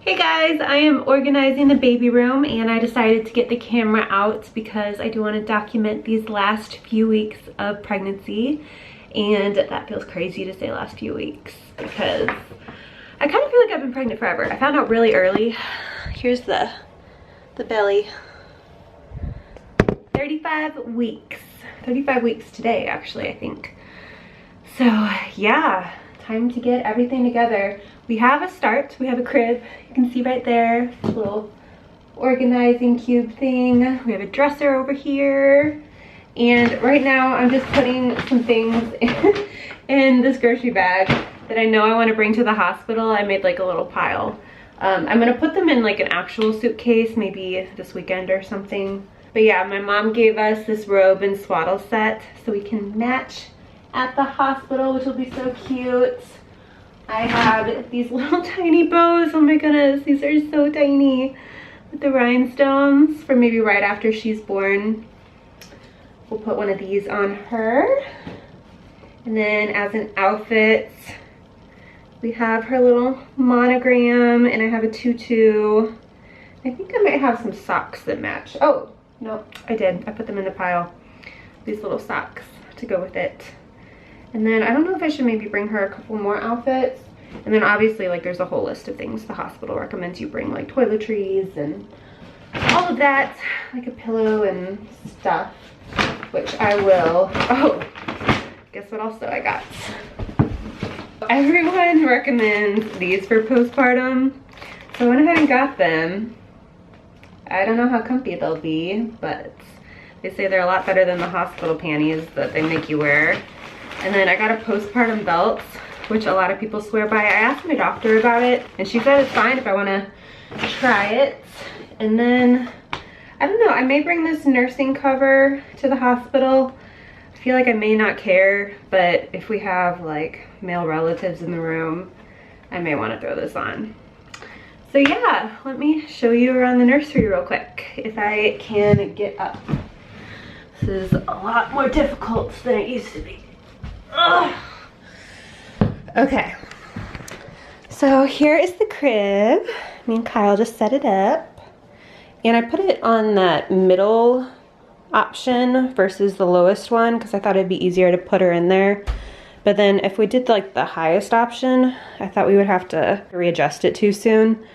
Hey guys, I am organizing the baby room and I decided to get the camera out because I do want to document these last few weeks of pregnancy. And that feels crazy to say last few weeks because I kind of feel like I've been pregnant forever. I found out really early. Here's the belly. 35 weeks. 35 weeks today actually, I think. So yeah, time to get everything together. We have a start, we have a crib, you can see right there, a little organizing cube thing. We have a dresser over here. And right now I'm just putting some things in this grocery bag that I know I want to bring to the hospital. I made like a little pile. I'm gonna put them in like an actual suitcase, maybe this weekend or something. But yeah, my mom gave us this robe and swaddle set so we can match at the hospital, which will be so cute. I have these little tiny bows. Oh my goodness, these are so tiny. With the rhinestones for maybe right after she's born. We'll put one of these on her. And then as an outfit, we have her little monogram and I have a tutu. I think I might have some socks that match. Oh, no, I did. I put them in the pile. These little socks to go with it. And then I don't know if I should maybe bring her a couple more outfits. And then obviously like there's a whole list of things the hospital recommends you bring, like toiletries and all of that, like a pillow and stuff, which I will. Oh, guess what also I got? Everyone recommends these for postpartum. So I went ahead and got them. I don't know how comfy they'll be, but they say they're a lot better than the hospital panties that they make you wear. And then I got a postpartum belt, which a lot of people swear by. I asked my doctor about it and she said it's fine if I want to try it. And then, I don't know, I may bring this nursing cover to the hospital. I feel like I may not care, but if we have like male relatives in the room, I may want to throw this on. So yeah, let me show you around the nursery real quick, if I can get up. This is a lot more difficult than it used to be. Ugh. Okay, so here is the crib. Me and Kyle just set it up. And I put it on that middle option versus the lowest one because I thought it'd be easier to put her in there. But then if we did like the highest option, I thought we would have to readjust it too soon.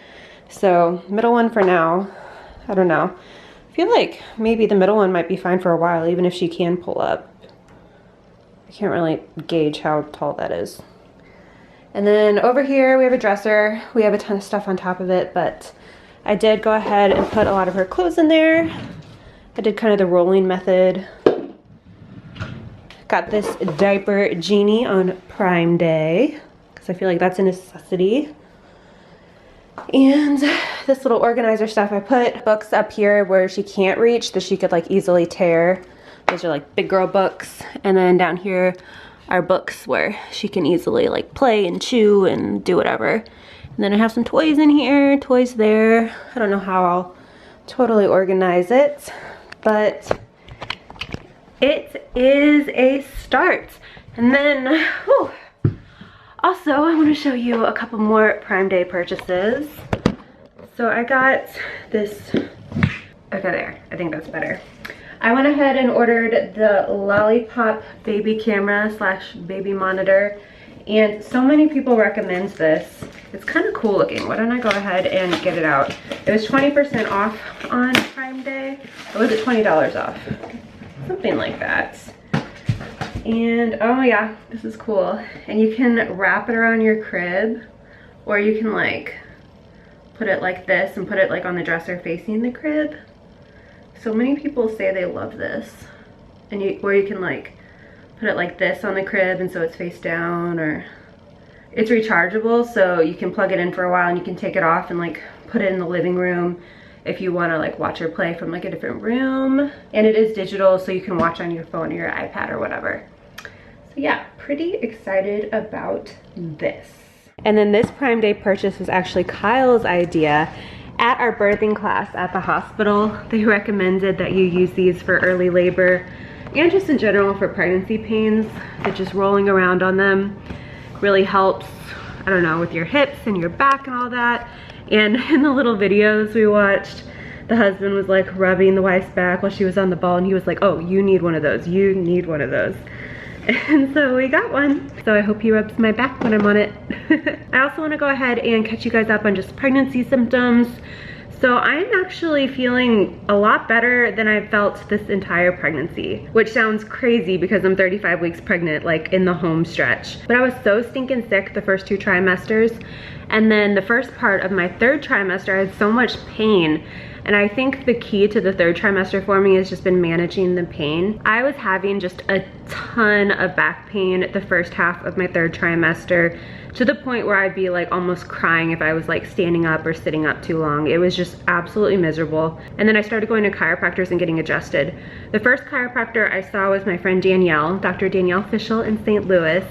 So middle one for now, I don't know. I feel like maybe the middle one might be fine for a while, even if she can pull up. I can't really gauge how tall that is. And then over here we have a dresser. We have a ton of stuff on top of it, but I did go ahead and put a lot of her clothes in there. I did kind of the rolling method. Got this diaper genie on Prime Day because I feel like that's a necessity. And this little organizer stuff, I put books up here where she can't reach that she could like easily tear. Those are like big girl books. And then down here are books where she can easily like play and chew and do whatever. And then I have some toys in here, toys there. I don't know how I'll totally organize it, but it is a start. And then, whew, also I want to show you a couple more Prime Day purchases. So I got this, okay there, I think that's better. I went ahead and ordered the Lollipop baby camera slash baby monitor, and so many people recommend this. It's kind of cool looking. Why don't I go ahead and get it out? It was 20% off on Prime Day, or was it $20 off? Something like that. And oh yeah, this is cool. And you can wrap it around your crib, or you can like put it like this and put it like on the dresser facing the crib. So many people say they love this. And or you can like put it like this on the crib and so it's face down, or it's rechargeable so you can plug it in for a while and you can take it off and like put it in the living room if you want to like watch her play from like a different room. And it is digital so you can watch on your phone or your iPad or whatever. So yeah, pretty excited about this. And then this Prime Day purchase was actually Kyle's idea. At our birthing class at the hospital, they recommended that you use these for early labor and just in general for pregnancy pains, that just rolling around on them really helps, I don't know, with your hips and your back and all that. And in the little videos we watched, the husband was like rubbing the wife's back while she was on the ball, and he was like, oh, you need one of those, you need one of those. And so we got one. So I hope he rubs my back when I'm on it. I also want to go ahead and catch you guys up on just pregnancy symptoms. So I'm actually feeling a lot better than I've felt this entire pregnancy, which sounds crazy because I'm 35 weeks pregnant, like in the home stretch. But I was so stinking sick the first 2 trimesters. And then the first part of my 3rd trimester, I had so much pain. And I think the key to the 3rd trimester for me has just been managing the pain. I was having just a ton of back pain the first half of my 3rd trimester, to the point where I'd be like almost crying if I was like standing up or sitting up too long. It was just absolutely miserable. And then I started going to chiropractors and getting adjusted. The first chiropractor I saw was my friend Danielle, Dr. Danielle Fischel in St. Louis,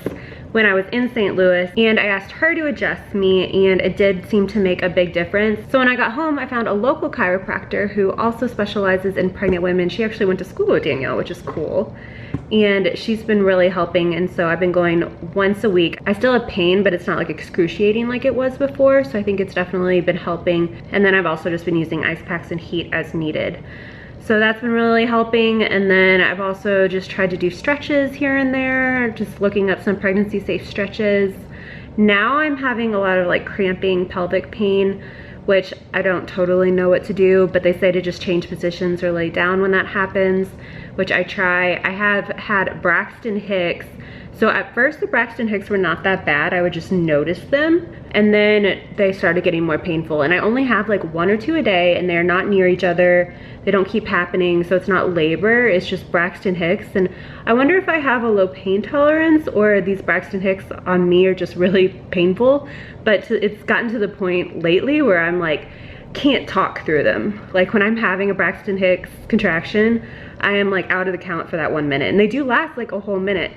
when I was in St. Louis, and I asked her to adjust me, and it did seem to make a big difference. So when I got home, I found a local chiropractor who also specializes in pregnant women. She actually went to school with Danielle, which is cool. And she's been really helping, and so I've been going once a week. I still have pain, but it's not like excruciating like it was before, so I think it's definitely been helping. And then I've also just been using ice packs and heat as needed. So that's been really helping. And then I've also just tried to do stretches here and there, just looking up some pregnancy safe stretches. Now I'm having a lot of like cramping pelvic pain, which I don't totally know what to do, but they say to just change positions or lay down when that happens, which I try. I have had Braxton Hicks. So at first the Braxton Hicks were not that bad. I would just notice them, and then they started getting more painful. And I only have like 1 or 2 a day, and they're not near each other. They don't keep happening, so it's not labor, it's just Braxton Hicks. And I wonder if I have a low pain tolerance, or these Braxton Hicks on me are just really painful. But it's gotten to the point lately where I'm like, can't talk through them. Like when I'm having a Braxton Hicks contraction, I am like out of the count for that 1 minute, and they do last like a whole minute.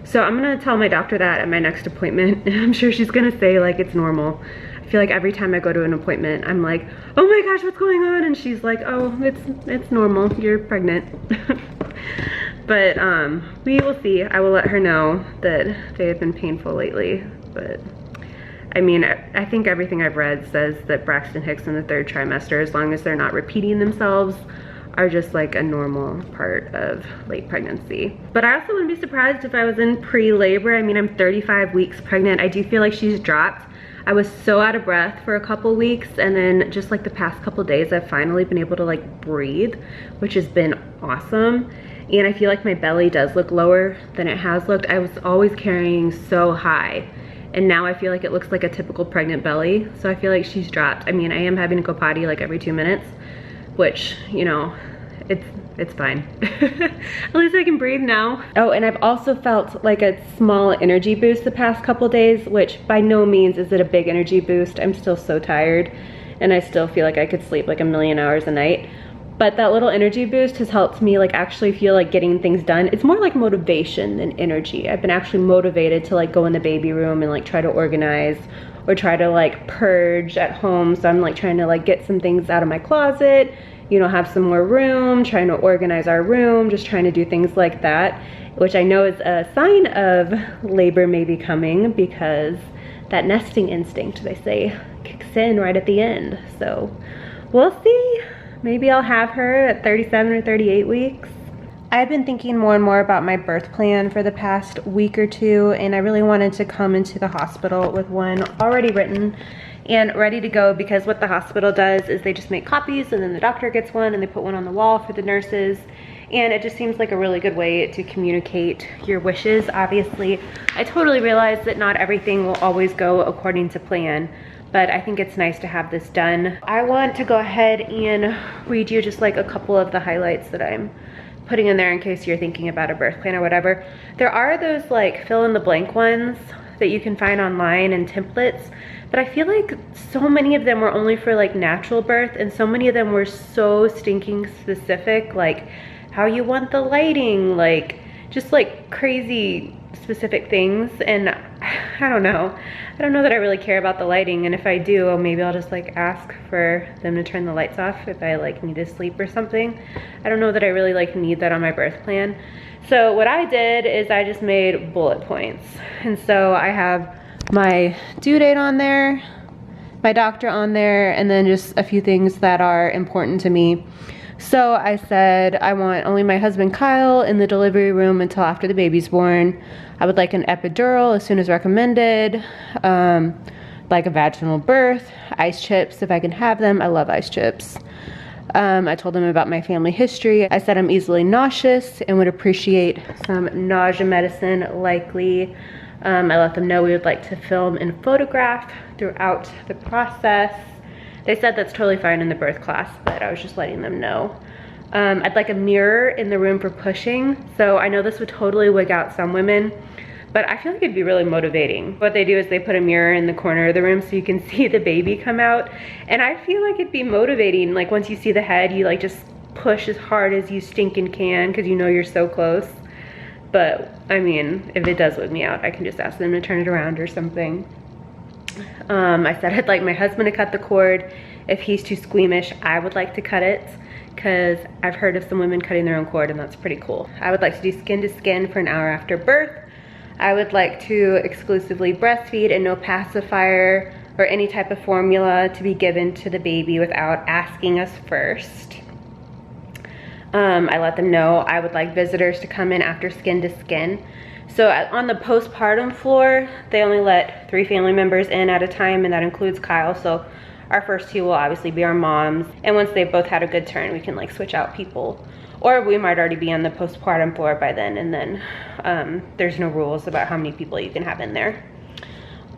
So I'm gonna tell my doctor that at my next appointment, and I'm sure she's gonna say like it's normal. I feel like every time I go to an appointment, I'm like, oh my gosh, what's going on? And she's like, oh, it's normal, you're pregnant. But we will see. I will let her know that they have been painful lately. But I mean, I think everything I've read says that Braxton Hicks in the 3rd trimester, as long as they're not repeating themselves, are just like a normal part of late pregnancy. But I also wouldn't be surprised if I was in pre-labor. I mean, I'm 35 weeks pregnant. I do feel like she's dropped. I was so out of breath for a couple weeks, and then just like the past couple days, I've finally been able to like breathe, which has been awesome. And I feel like my belly does look lower than it has looked. I was always carrying so high, and now I feel like it looks like a typical pregnant belly. So I feel like she's dropped. I mean, I am having to go potty like every 2 minutes, which, you know, it's fine. At least I can breathe now. Oh, and I've also felt like a small energy boost the past couple days, which by no means is it a big energy boost. I'm still so tired, and I still feel like I could sleep like a million hours a night. But that little energy boost has helped me like actually feel like getting things done. It's more like motivation than energy. I've been actually motivated to like go in the baby room and like try to organize, or try to like purge at home. So I'm like trying to like get some things out of my closet, you know, have some more room, trying to organize our room, just trying to do things like that, which I know is a sign of labor may be coming, because that nesting instinct, they say, kicks in right at the end. So we'll see. Maybe I'll have her at 37 or 38 weeks. I've been thinking more and more about my birth plan for the past week or 2, and I really wanted to come into the hospital with one already written and ready to go, because what the hospital does is they just make copies, and then the doctor gets one and they put one on the wall for the nurses. And it just seems like a really good way to communicate your wishes. Obviously, I totally realize that not everything will always go according to plan, but I think it's nice to have this done. I want to go ahead and read you just like a couple of the highlights that I'm putting in there in case you're thinking about a birth plan or whatever. There are those like fill in the blank ones that you can find online and templates, but I feel like so many of them were only for like natural birth, and so many of them were so stinking specific, like how you want the lighting, like just like crazy specific things. And I don't know that I really care about the lighting, and if I do, maybe I'll just like ask for them to turn the lights off if I like need to sleep or something. I don't know that I really like need that on my birth plan. So what I did is I just made bullet points, and so I have my due date on there, my doctor on there, and then just a few things that are important to me. So I said I want only my husband Kyle in the delivery room until after the baby's born. I would like an epidural as soon as recommended, like a vaginal birth, ice chips if I can have them. I love ice chips. I told them about my family history. I said I'm easily nauseous and would appreciate some nausea medicine likely. I let them know we would like to film and photograph throughout the process. They said that's totally fine in the birth class, but I was just letting them know. I'd like a mirror in the room for pushing. So I know this would totally wig out some women, but I feel like it'd be really motivating. What they do is they put a mirror in the corner of the room so you can see the baby come out. And I feel like it'd be motivating. Like once you see the head, you like just push as hard as you stinking can because you know you're so close. But I mean, if it does wig me out, I can just ask them to turn it around or something. I said I'd like my husband to cut the cord. If he's too squeamish, I would like to cut it because I've heard of some women cutting their own cord and that's pretty cool. I would like to do skin to skin for an hour after birth. I would like to exclusively breastfeed and no pacifier or any type of formula to be given to the baby without asking us first. I let them know I would like visitors to come in after skin to skin. So on the postpartum floor, they only let 3 family members in at a time, and that includes Kyle. So our first 2 will obviously be our moms. And once they've both had a good turn, we can like switch out people. Or we might already be on the postpartum floor by then, and then there's no rules about how many people you can have in there.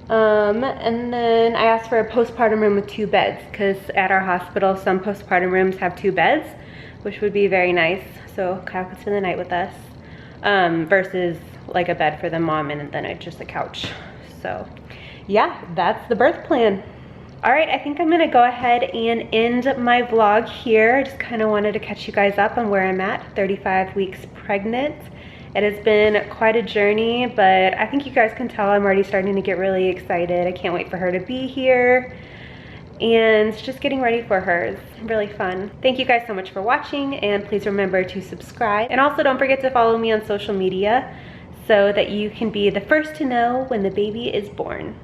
And then I asked for a postpartum room with 2 beds because at our hospital, some postpartum rooms have 2 beds, which would be very nice. So Kyle could spend the night with us versus like a bed for the mom and then just a couch. So yeah, that's the birth plan. All right, I think I'm gonna go ahead and end my vlog here. I just kind of wanted to catch you guys up on where I'm at, 35 weeks pregnant. It has been quite a journey, but I think you guys can tell I'm already starting to get really excited. I can't wait for her to be here. And just getting ready for her is really fun. Thank you guys so much for watching, and please remember to subscribe. And also don't forget to follow me on social media so that you can be the first to know when the baby is born.